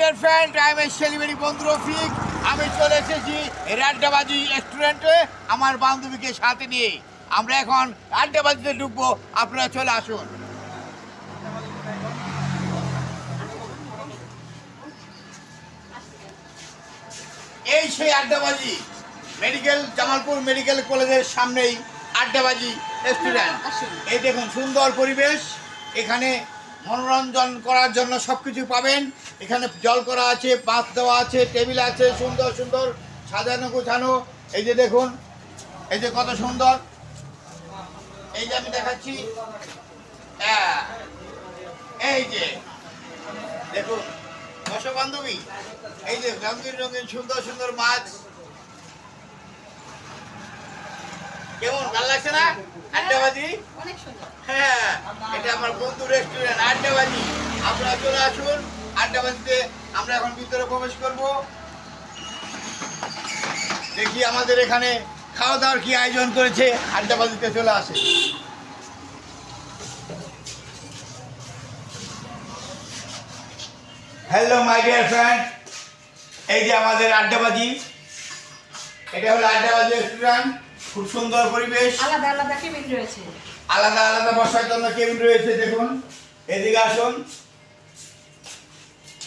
Dear friend, I am celebrity বন্ধু রফিক। আমি চলে এসেছি আড্ডাবাজি রেস্টুরেন্টে আমার বান্ধবীকে সাথে নিয়ে। আমরা এখন আড্ডাবাজিতে ঢুকবো, আপনারা চলে আসুন। এই সেই আড্ডাবাজি জামালপুর মেডিকেল কলেজের সামনেই আড্ডাবাজি রেস্টুরেন্ট। এই দেখুন সুন্দর পরিবেশ, এখানে মনোরঞ্জন করার জন্য সব কিছু পাবেন। এখানে জল করা আছে, পাত দেওয়া আছে, টেবিল আছে, সুন্দর সুন্দর সাজানো গোছানো। এই যে দেখুন, এই যে কত সুন্দর, এই যে আমি দেখাচ্ছি। এই যে দেখুন দর্শক বান্ধবী, এই যে রঙিন রঙিন সুন্দর সুন্দর মাছ। কেমন ভালো লাগছে না আড্ডাবাজি? হ্যাঁ, এটা আমার বন্ধু রেস্টুরেন্ট আড্ডাবাজি। আপনারা চলে আসুন আড্ডাবাজিতে। আমরা এখন ভিতরে প্রবেশ করব, দেখি আমাদের এখানে খাওয়া দাওয়ার কি আয়োজন করেছে। আড্ডাবাজিতে চলে আসে। হ্যালো মাই ডিয়ার ফ্রেন্ড, এই যে আমাদের আড্ডাবাজি। এটা হলো আড্ডাবাজি রেস্টুরেন্ট। খুব সুন্দর পরিবেশ, আলাদা আলাদা কেবিন রয়েছে, আলাদা আলাদা বসার জন্য কেবিন রয়েছে। দেখুন, এদিকে আসুন।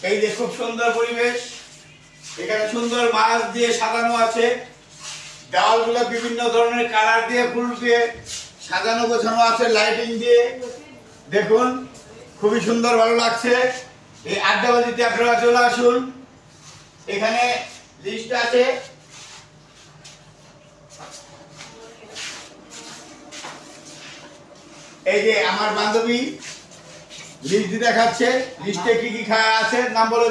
এই যে খুব সুন্দর পরিবেশ, এখানে সুন্দর মাছ দিয়ে সাজানো আছে। দেওয়ালগুলো বিভিন্ন ধরনের কালার দিয়ে, ফুল দিয়ে সাজানো গোছানো আছে, লাইটিং দিয়ে। দেখুন খুবই সুন্দর, ভালো লাগছে। এই আড্ডাবাজিতে আপনারা চলে আসুন। এখানে লিস্ট আছে, এই যে আমার বান্ধবী লিস্ট দেখাচ্ছে। লিস্টে কি কি খাওয়া আছে নাম বলে